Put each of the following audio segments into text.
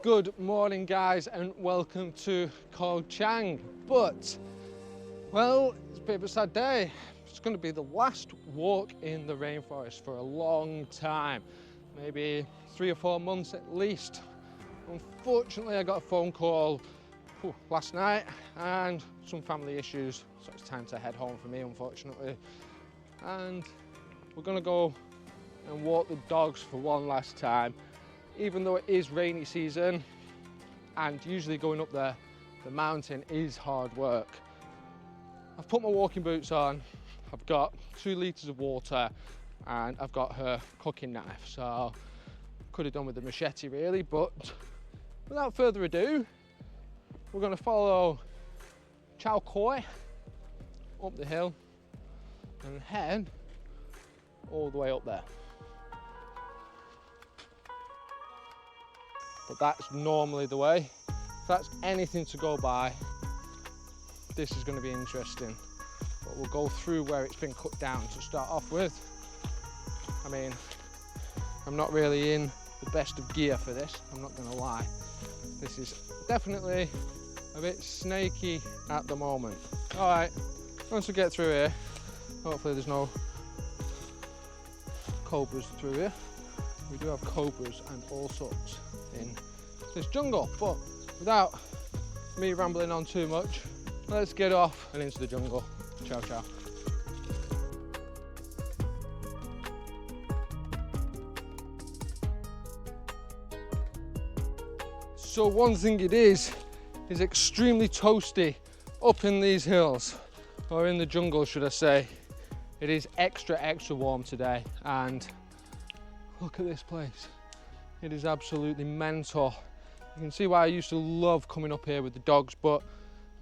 Good morning guys and welcome to KO Chang. But, well, it's a bit of a sad day. It's going to be the last walk in the rainforest for a long time. Maybe 3 or 4 months at least. Unfortunately, I got a phone call last night and some family issues. So it's time to head home for me, unfortunately. And we're going to go and walk the dogs for one last time. Even though it is rainy season and usually going up there, the mountain is hard work. I've put my walking boots on, I've got 2 litres of water and I've got her cooking knife. So could have done with the machete really, but without further ado, we're going to follow KO Chang up the hill and head all the way up there. But that's normally the way. If that's anything to go by, this is going to be interesting. But we'll go through where it's been cut down to start off with. I mean, I'm not really in the best of gear for this, I'm not going to lie. This is definitely a bit snaky at the moment. All right, once we get through here, hopefully there's no cobras through here. We do have cobras and all sorts in this jungle, but without me rambling on too much, let's get off and into the jungle. Ciao, ciao. So one thing it is extremely toasty up in these hills, or in the jungle should I say. It is extra warm today, and look at this place. It is absolutely mental. You can see why I used to love coming up here with the dogs, but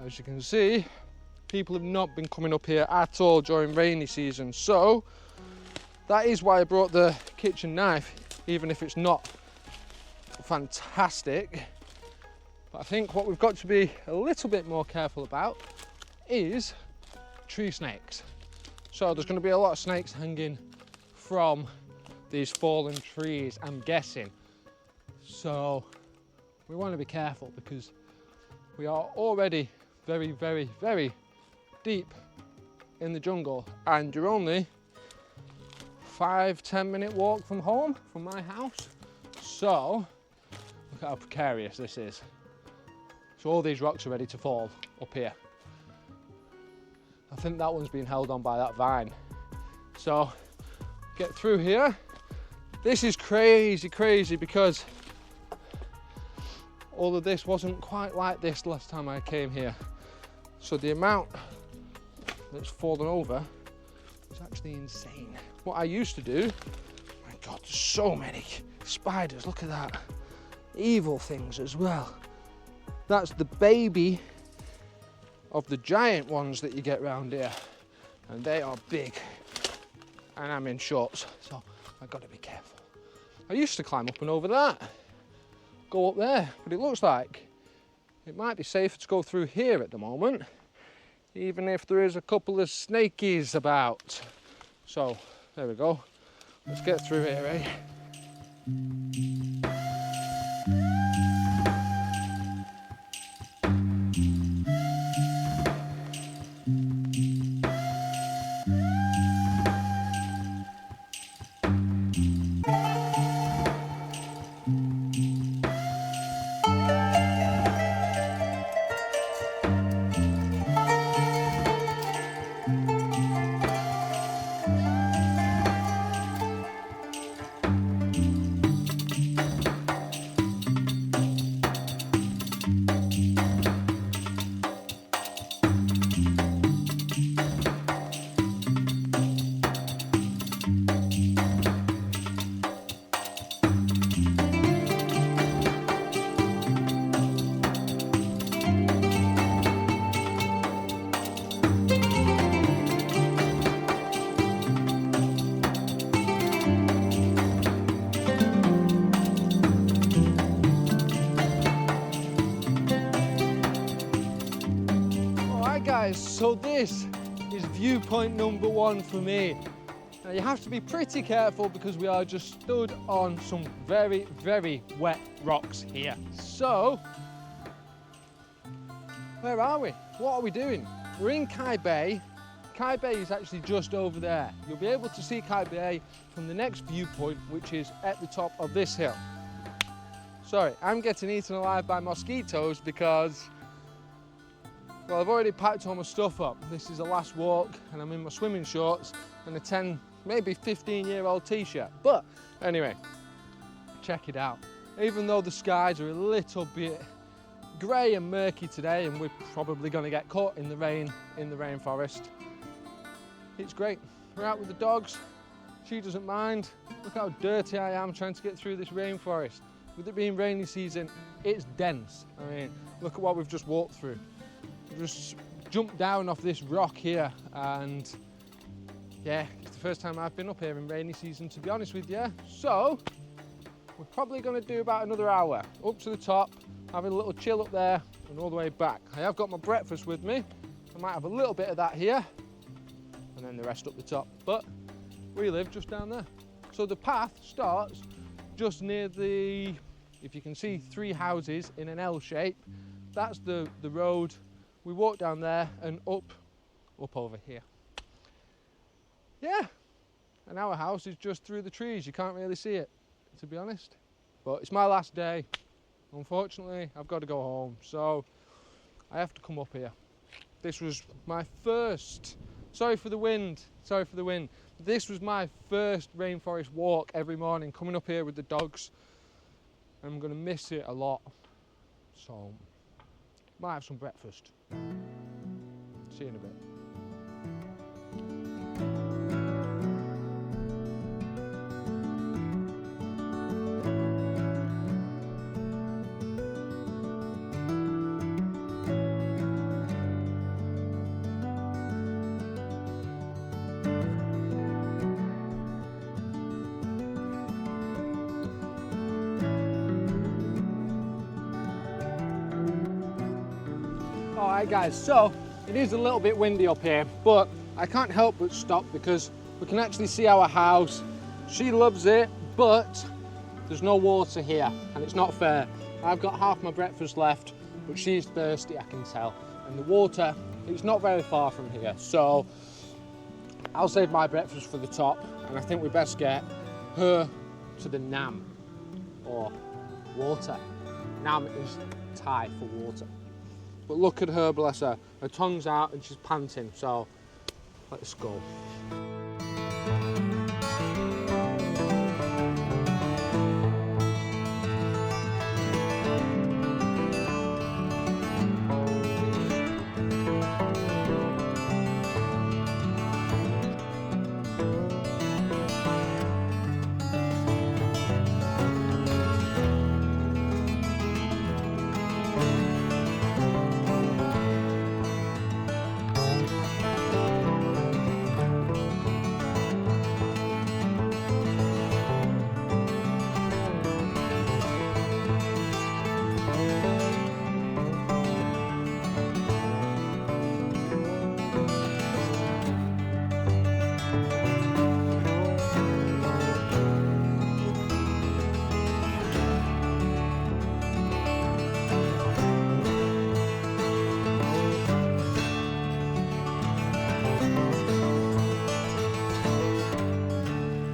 as you can see, people have not been coming up here at all during rainy season. So that is why I brought the kitchen knife, even if it's not fantastic. But I think what we've got to be a little bit more careful about is tree snakes. So there's going to be a lot of snakes hanging from these fallen trees, I'm guessing. So we want to be careful because we are already very deep in the jungle, and you're only 5-10 minute walk from home, from my house. So look at how precarious this is. So all these rocks are ready to fall up here. I think that one's been held on by that vine. So get through here. This is crazy because all of this wasn't quite like this last time I came here. So the amount that's fallen over is actually insane. What I used to do, my God, there's so many spiders, look at that. Evil things as well. That's the baby of the giant ones that you get around here. And they are big. And I'm in shorts, so I've got to be careful. I used to climb up and over that, go up there, but it looks like it might be safer to go through here at the moment, even if there is a couple of snakies about. So there we go, let's get through here, eh? guys, so this is viewpoint number 1 for me. Now you have to be pretty careful because we are just stood on some very, very wet rocks here. So, where are we? What are we doing? We're in Kai Bay. Kai Bay is actually just over there. You'll be able to see Kai Bay from the next viewpoint, which is at the top of this hill. Sorry, I'm getting eaten alive by mosquitoes because, well, I've already packed all my stuff up. This is the last walk and I'm in my swimming shorts and a 10, maybe 15-year-old t-shirt. But anyway, check it out. Even though the skies are a little bit grey and murky today and we're probably going to get caught in the rain in the rainforest, it's great. We're out with the dogs. She doesn't mind. Look how dirty I am trying to get through this rainforest. With it being rainy season, it's dense. I mean, look at what we've just walked through. We've just jumped down off this rock here and yeah, it's the first time I've been up here in rainy season, to be honest with you. So, we're probably going to do about another hour up to the top, having a little chill up there and all the way back. I have got my breakfast with me. I might have a little bit of that here and then the rest up the top. But we live just down there. So the path starts just near the, if you can see 3 houses in an L shape, that's the road. We walk down there and up over here. Yeah, and our house is just through the trees. You can't really see it, to be honest. But it's my last day. Unfortunately, I've got to go home, so I have to come up here. This was my first, sorry for the wind. This was my first rainforest walk every morning, coming up here with the dogs. I'm going to miss it a lot, so might have some breakfast. See you in a bit. Alright guys, so it is a little bit windy up here, but I can't help but stop because we can actually see our house. She loves it, but there's no water here and it's not fair. I've got half my breakfast left, but she's thirsty, I can tell. And the water, it's not very far from here. So I'll save my breakfast for the top and I think we best get her to the Nam, or water. Nam is Thai for water. But look at her, bless her. Her tongue's out and she's panting, so let's go.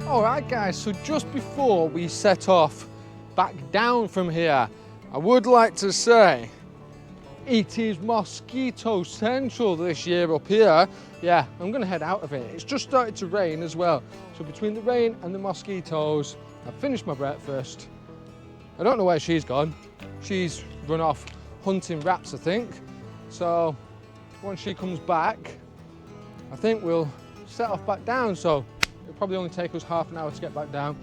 Alright guys, so just before we set off back down from here, I would like to say it is mosquito central this year up here. Yeah, I'm going to head out of it. It's just started to rain as well. So between the rain and the mosquitoes, I've finished my breakfast. I don't know where she's gone. She's run off hunting rats, I think. So once she comes back, I think we'll set off back down. So it'll probably only take us half an hour to get back down.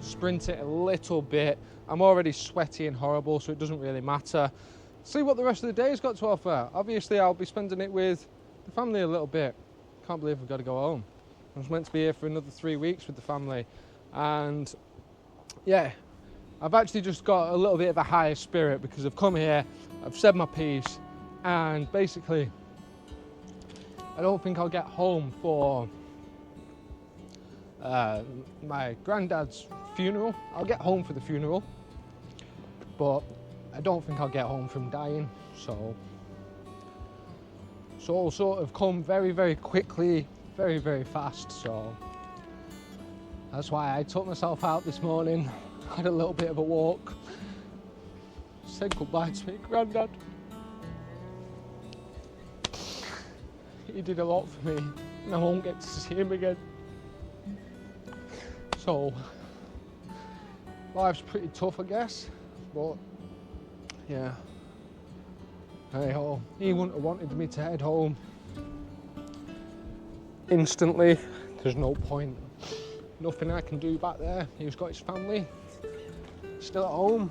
Sprint it a little bit. I'm already sweaty and horrible, so it doesn't really matter. See what the rest of the day's got to offer. Obviously, I'll be spending it with the family a little bit. Can't believe we've got to go home. I was meant to be here for another 3 weeks with the family. And yeah, I've actually just got a little bit of a higher spirit because I've come here, I've said my piece, and basically, I don't think I'll get home for my granddad's funeral. I'll get home for the funeral, but I don't think I'll get home from dying. So it'll sort of come very, very quickly, very, very fast. So that's why I took myself out this morning, had a little bit of a walk, said goodbye to my granddad. He did a lot for me, and I won't get to see him again. So life's pretty tough, I guess, but yeah. Hey ho, he wouldn't have wanted me to head home instantly. There's no point. Nothing I can do back there. He's got his family still at home.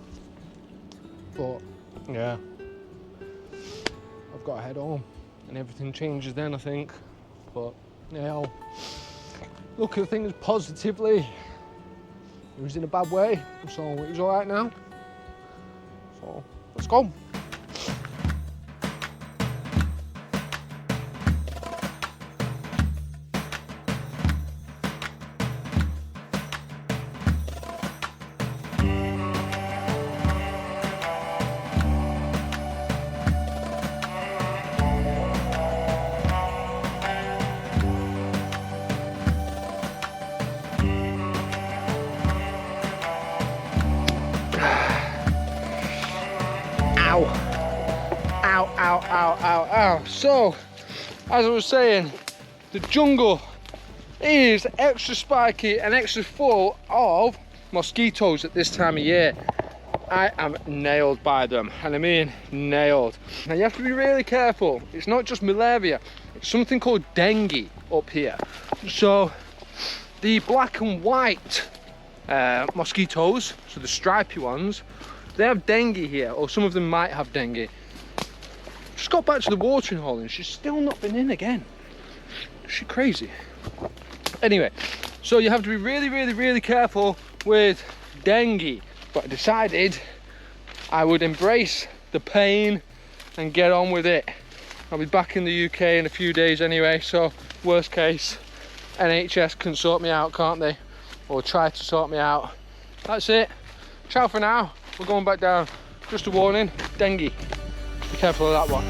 But yeah, I've got to head home and everything changes then, I think. But yeah, I'll look at things positively. He was in a bad way, so he's all right now. So let's go. Ow, ow, ow, ow, ow, ow. So, as I was saying, the jungle is extra spiky and extra full of mosquitoes at this time of year. I am nailed by them, and I mean nailed. Now you have to be really careful. It's not just malaria, it's something called dengue up here. So the black and white mosquitoes, so the stripy ones, they have dengue here, or some of them might have dengue. Just got back to the watering hole and she's still not been in again. She's crazy. Anyway, so you have to be really, really, really careful with dengue. But I decided I would embrace the pain and get on with it. I'll be back in the UK in a few days anyway, so worst case, NHS can sort me out, can't they? Or try to sort me out. That's it. Ciao for now. We're going back down. Just a warning, dengue. Be careful of that one.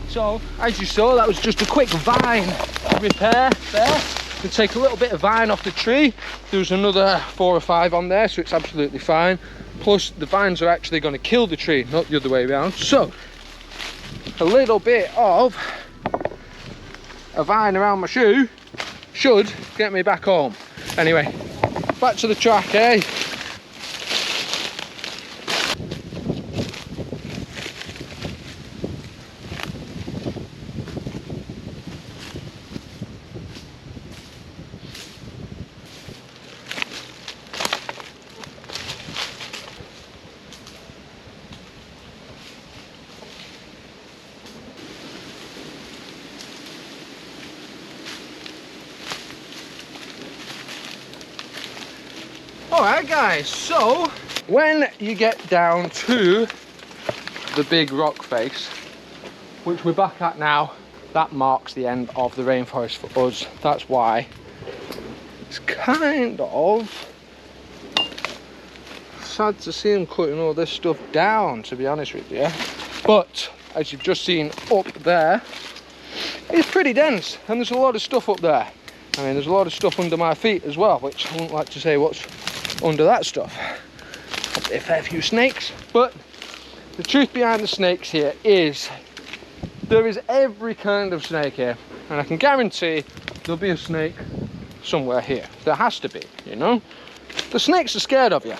So, as you saw, that was just a quick vine repair there. To take a little bit of vine off the tree. There was another 4 or 5 on there, so it's absolutely fine. Plus, the vines are actually going to kill the tree, not the other way around. So, a little bit of a vine around my shoe should get me back home. Anyway, back to the track, eh? Alright guys, so when you get down to the big rock face, which we're back at now, that marks the end of the rainforest for us. That's why it's kind of sad to see them cutting all this stuff down, to be honest with you. But as you've just seen up there, it's pretty dense and there's a lot of stuff up there. I mean, there's a lot of stuff under my feet as well, which I wouldn't like to say what's under that stuff. A fair few snakes, but the truth behind the snakes here is there is every kind of snake here, and I can guarantee there'll be a snake somewhere here. There has to be, you know. The snakes are scared of you.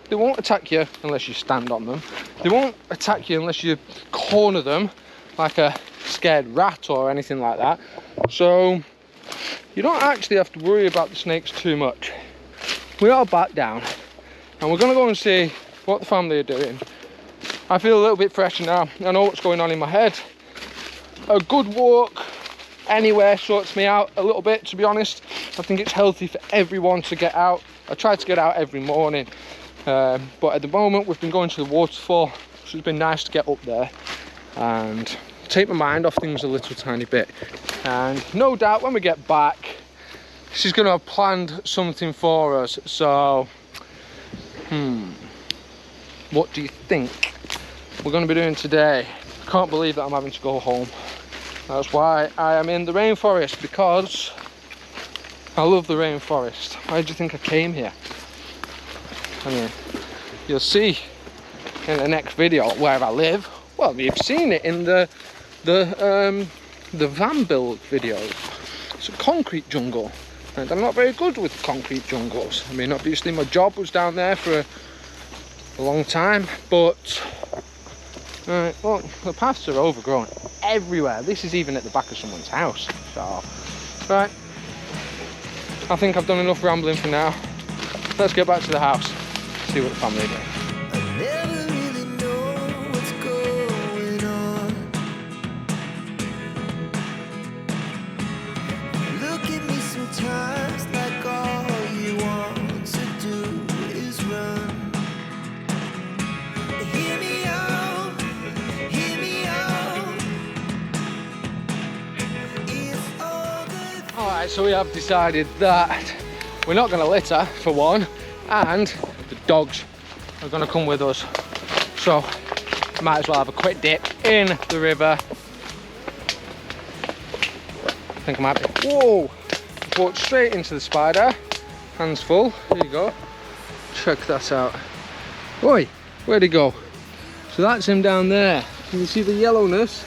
They won't attack you unless you stand on them. They won't attack you unless you corner them like a scared rat or anything like that. So you don't actually have to worry about the snakes too much. We are back down and we're going to go and see what the family are doing. I feel a little bit fresher now. I know what's going on in my head. A good walk anywhere sorts me out a little bit, to be honest. I think it's healthy for everyone to get out. I try to get out every morning, but at the moment we've been going to the waterfall, so it's been nice to get up there and take my mind off things a little tiny bit. And no doubt when we get back, she's going to have planned something for us. So what do you think we're going to be doing today? I can't believe that I'm having to go home. That's why I am in the rainforest, because I love the rainforest. Why do you think I came here? I mean, you'll see in the next video where I live. Well, you've seen it in the van build videos. It's a concrete jungle, and I'm not very good with concrete jungles. I mean, obviously my job was down there for a long time, but well, the paths are overgrown everywhere. This is even at the back of someone's house. So, right, I think I've done enough rambling for now. Let's get back to the house, see what the family do. So we have decided that we're not going to litter, for one, and the dogs are going to come with us. So might as well have a quick dip in the river. I think I might be. Whoa! Walked straight into the spider. Hands full. Here you go. Check that out. Oi! Where'd he go? So that's him down there. Can you see the yellowness?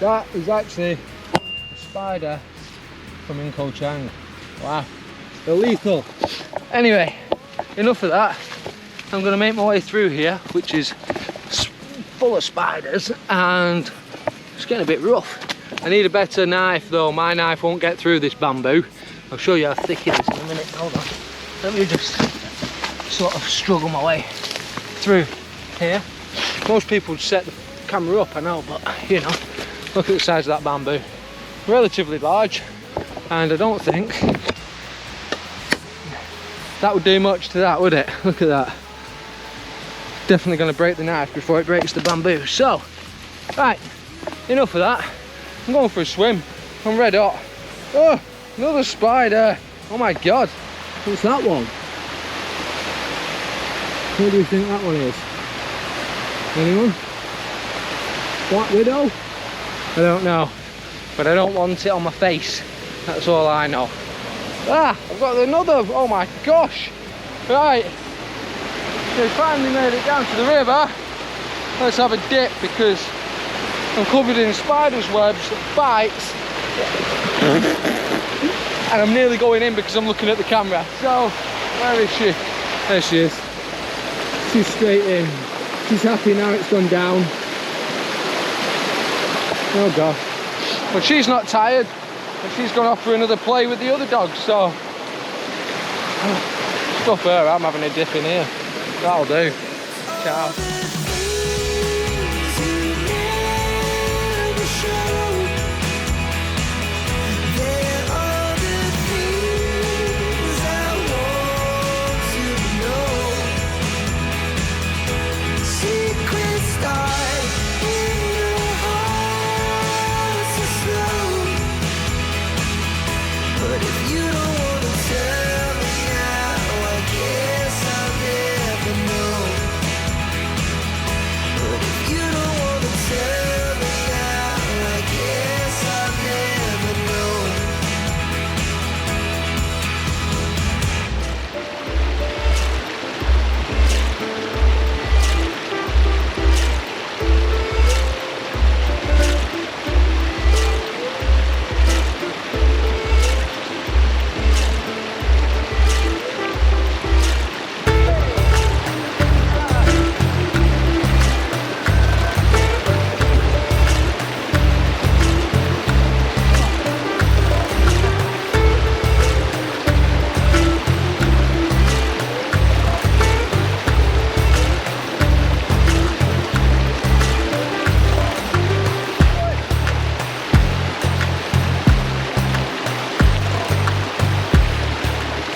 That is actually a spider from KO Chang. Wow, they're lethal. Anyway, enough of that. I'm going to make my way through here, which is full of spiders, and it's getting a bit rough. I need a better knife though. My knife won't get through this bamboo. I'll show you how thick it is in a minute. Hold on. Let me just sort of struggle my way through here. Most people would set the camera up, I know, but you know, look at the size of that bamboo. Relatively large. And I don't think that would do much to that, would it? Look at that. Definitely going to break the knife before it breaks the bamboo. So, right, enough of that. I'm going for a swim. I'm red hot. Oh, another spider. Oh my God. What's that one? What do you think that one is? Anyone? Black Widow? I don't know. But I don't want it on my face. That's all I know. Ah, I've got another. Oh my gosh. Right. So we finally made it down to the river. Let's have a dip because I'm covered in spiders' webs, bites. And I'm nearly going in because I'm looking at the camera. So, where is she? There she is. She's straight in. She's happy now it's gone down. Oh gosh. But she's not tired. And she's gone off for another play with the other dogs, so stuff her. I'm having a dip in here. That'll do. Ciao.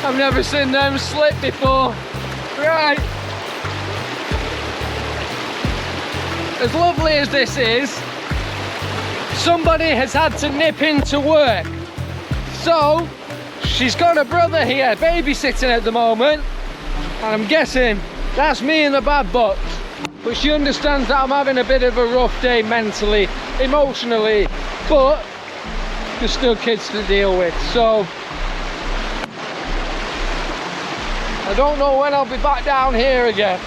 I've never seen them slip before. Right. As lovely as this is, somebody has had to nip into work. So, she's got a brother here babysitting at the moment, and I'm guessing that's me in the bad box. But she understands that I'm having a bit of a rough day mentally, emotionally, but there's still kids to deal with. So, I don't know when I'll be back down here again.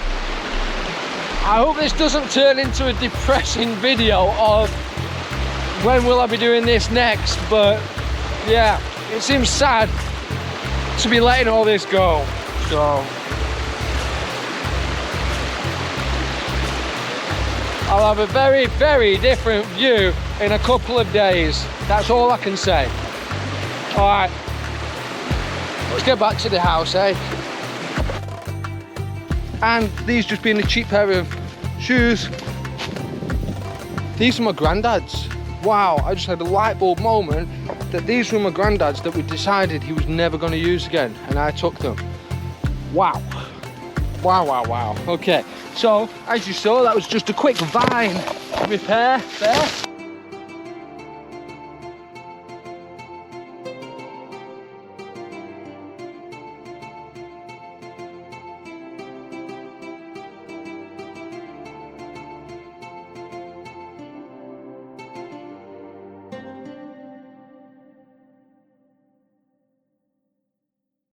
I hope this doesn't turn into a depressing video of when will I be doing this next, but yeah, it seems sad to be letting all this go. So I'll have a very, very different view in a couple of days. That's all I can say. All right, let's get back to the house, eh? And these just being a cheap pair of shoes. These are my granddad's. Wow, I just had a light bulb moment that these were my granddad's that we decided he was never going to use again, and I took them. Wow. Wow, wow, wow. Okay, so as you saw, that was just a quick vine repair there.